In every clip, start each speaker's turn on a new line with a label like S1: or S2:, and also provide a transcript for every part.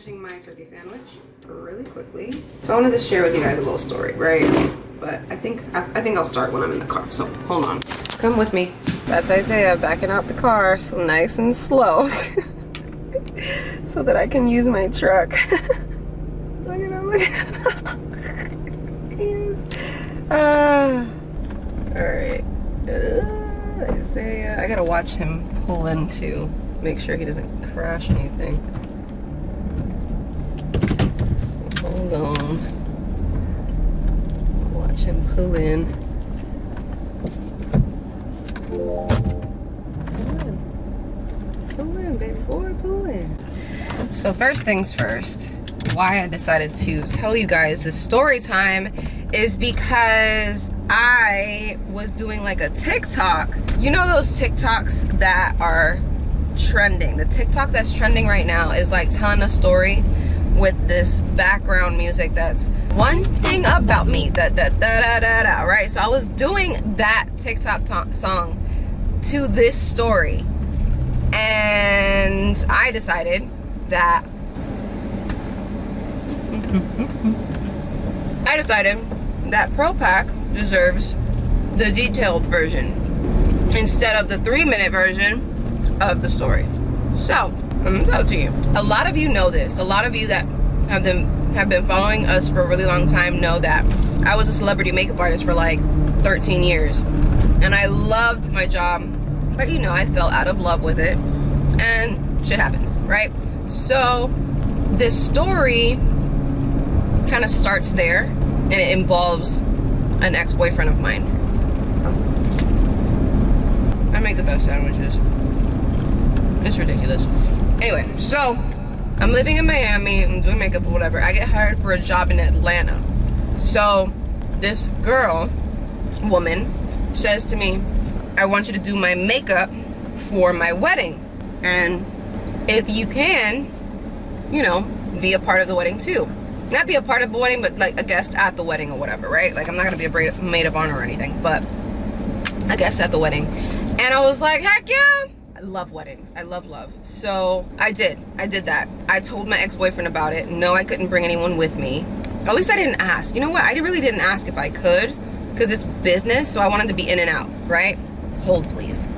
S1: finishing my turkey sandwich really quickly. So I wanted to share with you guys a little story, right? But I think I'll start when I'm in the car. So hold on, come with me. That's Isaiah backing out the car, so nice and slow, so that I can use my truck. Look at him! Look at him! He is. All right. Isaiah, I gotta watch him pull in too. Make sure he doesn't crash anything. So hold on. Watch him pull in. Pull in, baby boy, pull in. So first things first, why I decided to tell you guys this story time is because I was doing like a TikTok. You know those TikToks that are trending? The TikTok that's trending right now is like telling a story with this background music that's one thing about me, da da da da da da, right? So I was doing that TikTok song to this story, and I decided that Pro Pack deserves the detailed version instead of the 3-minute version of the story. So I'm gonna tell it to you. A lot of you know this. A lot of you that have been following us for a really long time know that I was a celebrity makeup artist for like 13 years, and I loved my job, but you know, I fell out of love with it, and shit happens, right? So this story kind of starts there, and it involves an ex-boyfriend of mine. I make the best sandwiches. It's ridiculous. Anyway, so I'm living in Miami, I'm doing makeup or whatever. I get hired for a job in Atlanta. So this woman says to me, I want you to do my makeup for my wedding, and if you can, you know, be a part of the wedding too. Not be a part of the wedding, but like a guest at the wedding or whatever, right? Like I'm not gonna be a maid of honor or anything, but a guest at the wedding. And I was like, heck yeah! I love weddings. I love love. So I did that. I told my ex-boyfriend about it. No, I couldn't bring anyone with me. Or at least I didn't ask. You know what? I really didn't ask if I could, because it's business, so I wanted to be in and out, right? Hold, please.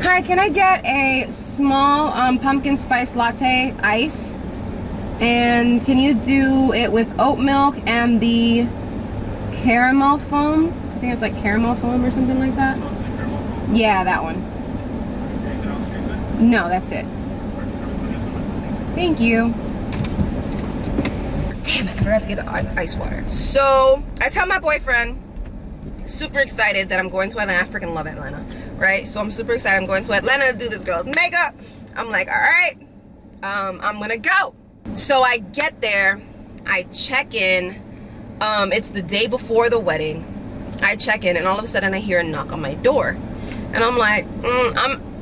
S1: Hi, can I get a small pumpkin spice latte iced? And can you do it with oat milk and the caramel foam? I think it's like caramel foam or something like that. Yeah, that one. No, that's it. Thank you. Damn it, I forgot to get ice water. So I tell my boyfriend, super excited that I'm going to Atlanta. I freaking love Atlanta, right? So I'm super excited I'm going to Atlanta to do this girl's makeup. I'm like, all right, I'm gonna go. So I get there, I check in. It's the day before the wedding. I check in, and all of a sudden I hear a knock on my door, and I'm like,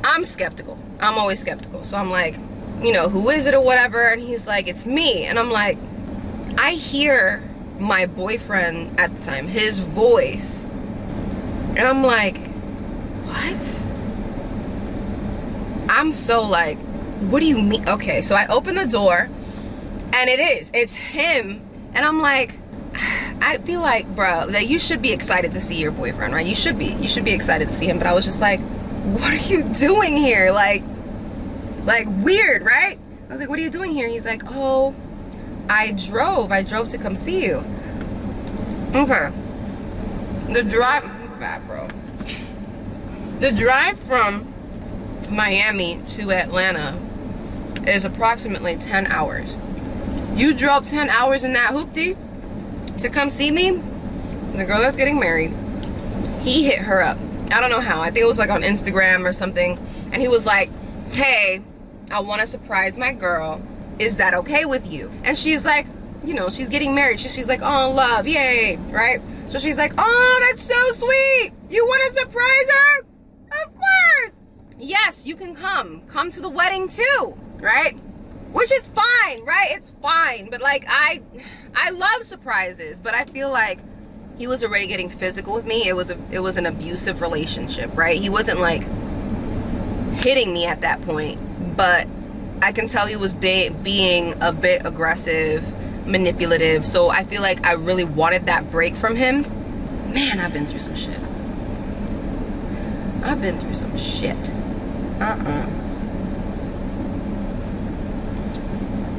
S1: I'm skeptical. I'm always skeptical. So I'm like, you know, who is it or whatever? And he's like, it's me. And I'm like, I hear my boyfriend at the time, his voice, and I'm like, what? I'm so like, what do you mean? Okay, so I open the door, and it's him, and I'm like, I'd be like, bro, that you should be excited to see your boyfriend, right? You should be excited to see him. But I was just like, what are you doing here? Like weird, right? I was like, what are you doing here? He's like, oh, I drove to come see you. Okay. The drive, I'm fat, bro. The drive from Miami to Atlanta is approximately 10 hours. You drove 10 hours in that hoopty to come see me? The girl that's getting married, he hit her up. I don't know how. I think it was like on Instagram or something. And he was like, hey, I want to surprise my girl. Is that okay with you? And she's like, you know, she's getting married. She's like, oh, love, yay, right? So she's like, oh, that's so sweet. You want to surprise her? Of course. Yes, you can come. Come to the wedding too, right? Which is fine, right? It's fine. But like, I love surprises, but I feel like he was already getting physical with me. It was an abusive relationship, right? He wasn't like, hitting me at that point, but I can tell he was being a bit aggressive, manipulative. So I feel like I really wanted that break from him. Man, I've been through some shit. I've been through some shit.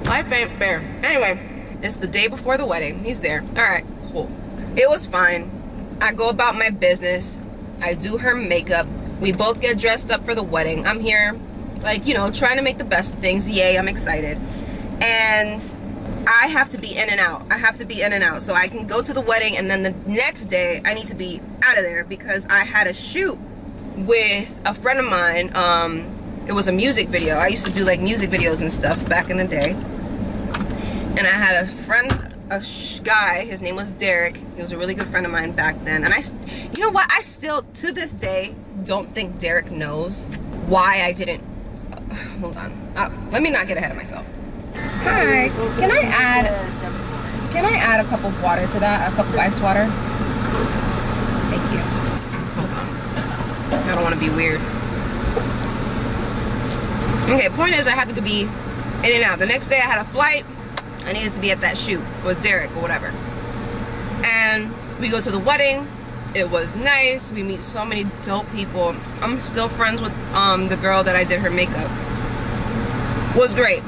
S1: Life ain't fair. Anyway, it's the day before the wedding. He's there. All right, cool. It was fine. I go about my business. I do her makeup. We both get dressed up for the wedding. I'm here, like, you know, trying to make the best of things. Yay, I'm excited. And I have to be in and out. I have to be in and out so I can go to the wedding, and then the next day I need to be out of there because I had a shoot with a friend of mine. It was a music video. I used to do like music videos and stuff back in the day. And I had a friend, guy, his name was Derek. He was a really good friend of mine back then. And you know what? I still, to this day, don't think Derek knows why I didn't. Hold on. Let me not get ahead of myself. Hi. Can I add a cup of water to that? A cup of iced water? Thank you. Hold on. I don't want to be weird. Okay, point is I had to be in and out. The next day I had a flight. I needed to be at that shoot with Derek or whatever. And we go to the wedding. It was nice. We meet so many dope people. I'm still friends with the girl that I did her makeup. Was great.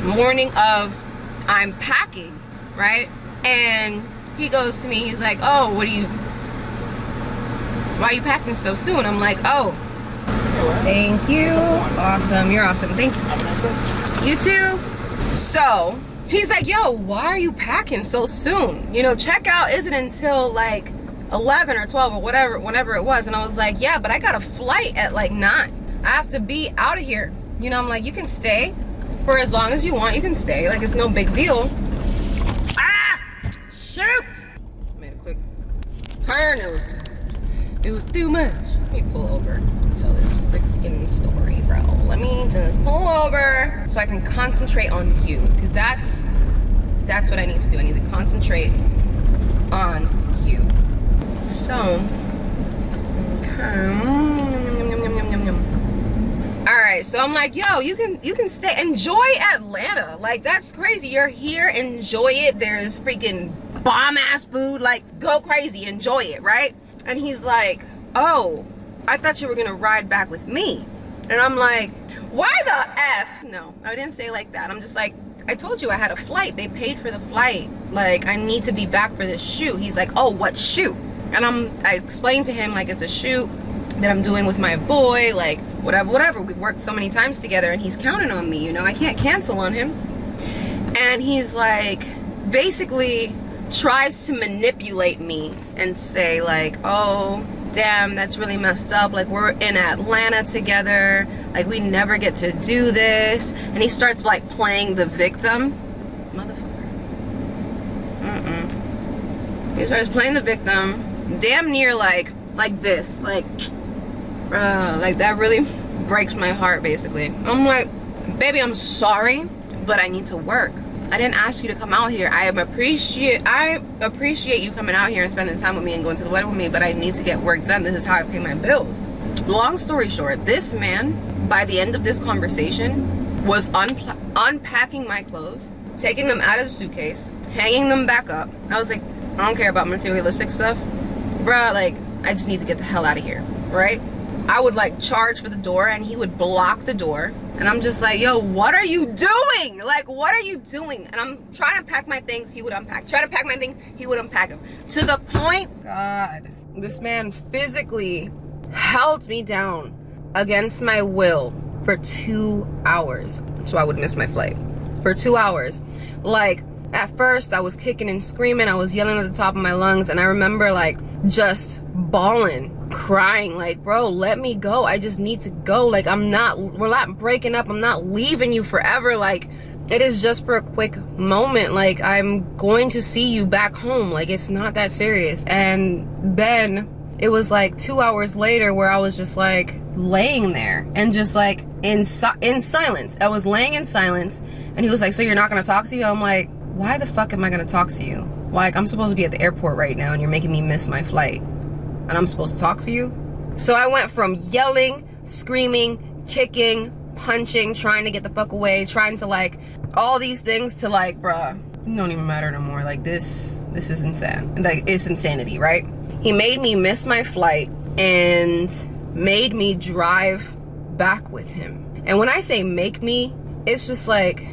S1: Morning of, I'm packing, right? And he goes to me, he's like, oh, why are you packing so soon? I'm like, oh, thank you. Awesome, you're awesome. Thank you. You too. So he's like, yo, why are you packing so soon? You know, checkout isn't until like 11 or 12 or whatever, whenever it was. And I was like, yeah, but I got a flight at like 9. I have to be out of here. You know, I'm like, you can stay for as long as you want. You can stay, like it's no big deal. Ah, shoot! Made a quick turn. It was too much. Let me pull over and tell this freaking story, bro. Let me just pull over so I can concentrate on you, because that's what I need to do. I need to concentrate on you. So, all right, so I'm like, yo, you can stay, enjoy Atlanta. Like, that's crazy. You're here, enjoy it. There's freaking bomb ass food. Like, go crazy, enjoy it, right? And he's like, oh, I thought you were gonna ride back with me. And I'm like, why the F? No, I didn't say like that. I'm just like, I told you I had a flight. They paid for the flight. Like, I need to be back for this shoot. He's like, oh, what shoot? And I explained to him, like, it's a shoot that I'm doing with my boy, like, whatever. We've worked so many times together, and he's counting on me, you know? I can't cancel on him. And he's like, basically tries to manipulate me and say, like, oh, damn, that's really messed up. Like, we're in Atlanta together. Like, we never get to do this. And he starts, like, playing the victim. Motherfucker. He starts playing the victim. Damn near, like this. Like, like, that really breaks my heart, basically. I'm like, baby, I'm sorry, but I need to work. I didn't ask you to come out here. I appreciate you coming out here and spending time with me and going to the wedding with me, but I need to get work done. This is how I pay my bills. Long story short, this man, by the end of this conversation, was unpacking my clothes, taking them out of the suitcase, hanging them back up. I was like, I don't care about materialistic stuff. Bruh, like, I just need to get the hell out of here, right? I would, like, charge for the door, and he would block the door. And I'm just like, yo, what are you doing? Like, what are you doing? And I'm trying to pack my things, he would unpack. Trying to pack my things, he would unpack them. To the point, God, this man physically held me down against my will for 2 hours. So I would miss my flight. For 2 hours. Like, at first, I was kicking and screaming. I was yelling at the top of my lungs. And I remember, like, just bawling, crying, like, bro, let me go. I just need to go. Like, we're not breaking up. I'm not leaving you forever. Like, it is just for a quick moment. Like, I'm going to see you back home. Like, it's not that serious. And then it was like 2 hours later where I was just like laying there and just like in silence. I was laying in silence, and he was like, so you're not gonna talk to you? I'm like, why the fuck am I gonna talk to you? Like, I'm supposed to be at the airport right now, and you're making me miss my flight, and I'm supposed to talk to you? So I went from yelling, screaming, kicking, punching, trying to get the fuck away, trying to like all these things to like, bruh, it don't even matter no more. Like this is insane. Like it's insanity, right? He made me miss my flight and made me drive back with him. And when I say make me, it's just like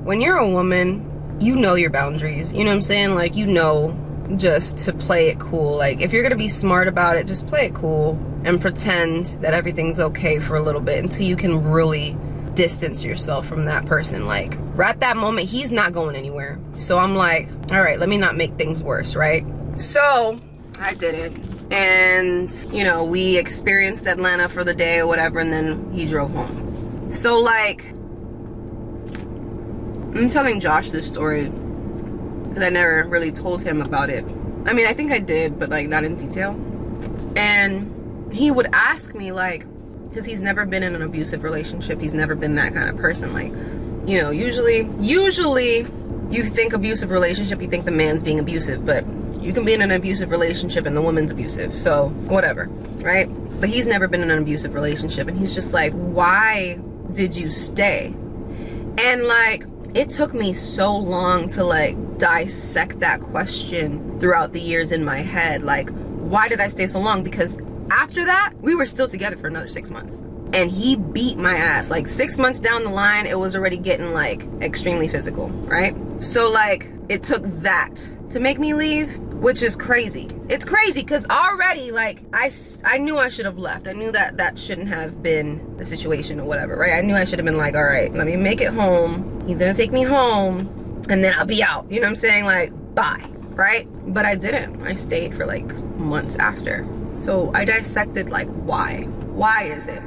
S1: when you're a woman, you know your boundaries. You know what I'm saying? Like, you know, just to play it cool. Like if you're gonna be smart about it, just play it cool and pretend that everything's okay for a little bit until you can really distance yourself from that person. Like at that moment, he's not going anywhere. So I'm like, all right, let me not make things worse, right? So I did it. And, you know, we experienced Atlanta for the day or whatever, and then he drove home. So like, I'm telling Josh this story because I never really told him about it. I mean, I think I did, but like not in detail. And he would ask me like, because he's never been in an abusive relationship. He's never been that kind of person. Like, you know, usually you think abusive relationship, you think the man's being abusive, but you can be in an abusive relationship and the woman's abusive. So whatever, right? But he's never been in an abusive relationship. And he's just like, why did you stay? And like, it took me so long to like dissect that question throughout the years in my head. Like, why did I stay so long? Because after that, we were still together for another 6 months. And he beat my ass. Like 6 months down the line, it was already getting like extremely physical, right? So like, it took that to make me leave, which is crazy. It's crazy because already like, I knew I should have left. I knew that that shouldn't have been the situation or whatever, right? I knew I should have been like, all right, let me make it home. He's gonna take me home and then I'll be out. You know what I'm saying? Like, bye, right? But I didn't. I stayed for like months after. So I dissected like, why? Why is it?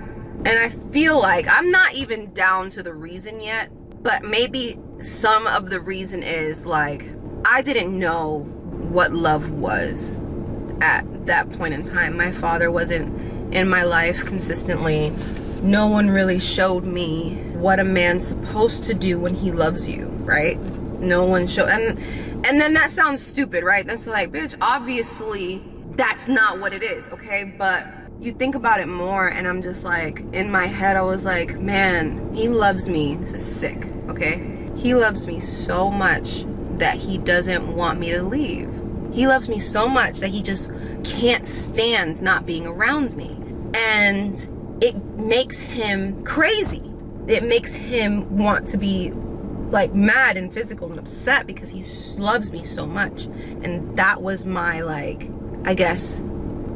S1: And I feel like I'm not even down to the reason yet, but maybe some of the reason is like, I didn't know what love was at that point in time. My father wasn't in my life consistently. No one really showed me what a man's supposed to do when he loves you, right? No one showed, and then that sounds stupid, right? That's like, bitch, obviously that's not what it is, okay? But you think about it more, and I'm just like, in my head, I was like, man, he loves me. This is sick, okay? He loves me so much that he doesn't want me to leave. He loves me so much that he just can't stand not being around me. And it makes him crazy. It makes him want to be like mad and physical and upset because he loves me so much. And that was my, like, I guess,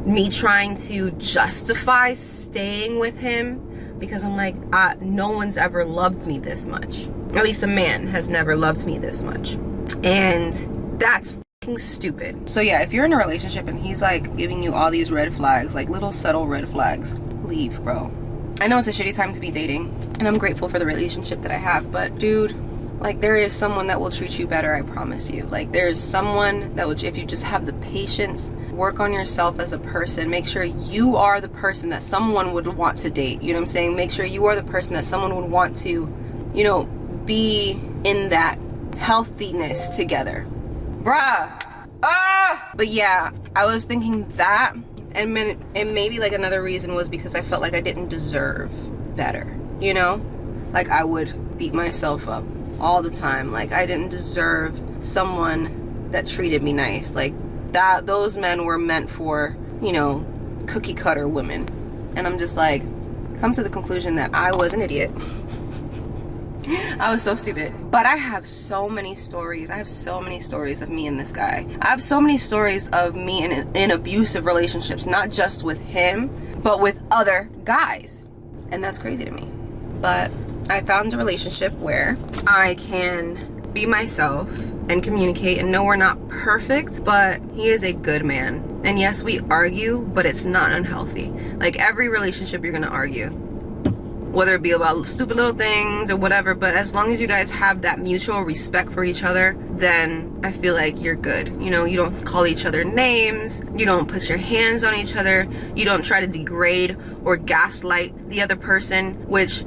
S1: me trying to justify staying with him, because I'm like, no one's ever loved me this much. At least a man has never loved me this much. And that's fucking stupid. So yeah, if you're in a relationship and he's like giving you all these red flags, like little subtle red flags, leave, bro. I know it's a shitty time to be dating, and I'm grateful for the relationship that I have, but dude, like, there is someone that will treat you better, I promise you. Like, there is someone that will, if you just have the patience, work on yourself as a person, make sure you are the person that someone would want to date, you know what I'm saying? Make sure you are the person that someone would want to, you know, be in that healthiness together. Bruh. But yeah, I was thinking that, and maybe like another reason was because I felt like I didn't deserve better, you know? Like, I would beat myself up all the time. Like, I didn't deserve someone that treated me nice. Like, that those men were meant for, you know, cookie cutter women. And I'm just like, come to the conclusion that I was an idiot. I was so stupid. But I have so many stories. I have so many stories of me and this guy. I have so many stories of me in abusive relationships, not just with him, but with other guys. And that's crazy to me. But I found a relationship where I can be myself and communicate, and no, we're not perfect, but he is a good man. And yes, we argue, but it's not unhealthy. Like, every relationship you're gonna argue, whether it be about stupid little things or whatever, but as long as you guys have that mutual respect for each other, then I feel like you're good. You know, you don't call each other names, you don't put your hands on each other, you don't try to degrade or gaslight the other person, which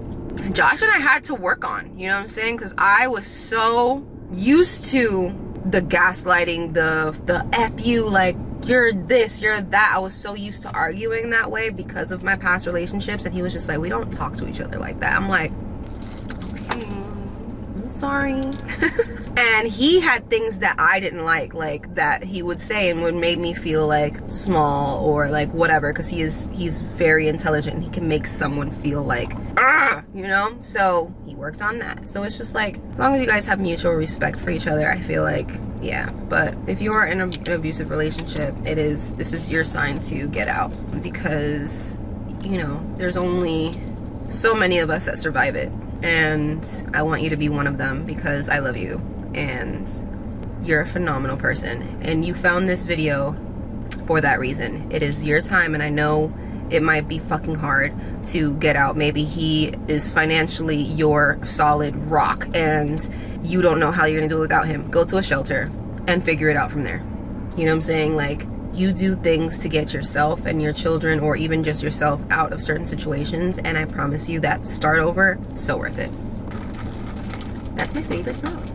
S1: Josh and I had to work on, you know what I'm saying? Because I was so used to the gaslighting, the F you, like, you're this, you're that. I was so used to arguing that way because of my past relationships, and he was just like, we don't talk to each other like that. I'm like, okay, I'm sorry. And he had things that I didn't like that he would say and would make me feel like small or like whatever, because he's very intelligent and he can make someone feel like, you know? So he worked on that. So it's just like, as long as you guys have mutual respect for each other, I feel like, yeah. But if you are in an abusive relationship, this is your sign to get out, because, you know, there's only so many of us that survive it. And I want you to be one of them, because I love you and you're a phenomenal person, and you found this video for that reason. It is your time, and I know it might be fucking hard to get out. Maybe he is financially your solid rock and you don't know how you're gonna do it without him. Go to a shelter and figure it out from there. You know what I'm saying? Like, you do things to get yourself and your children, or even just yourself, out of certain situations, and I promise you that start over, so worth it. That's my favorite song.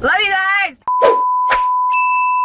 S1: Love you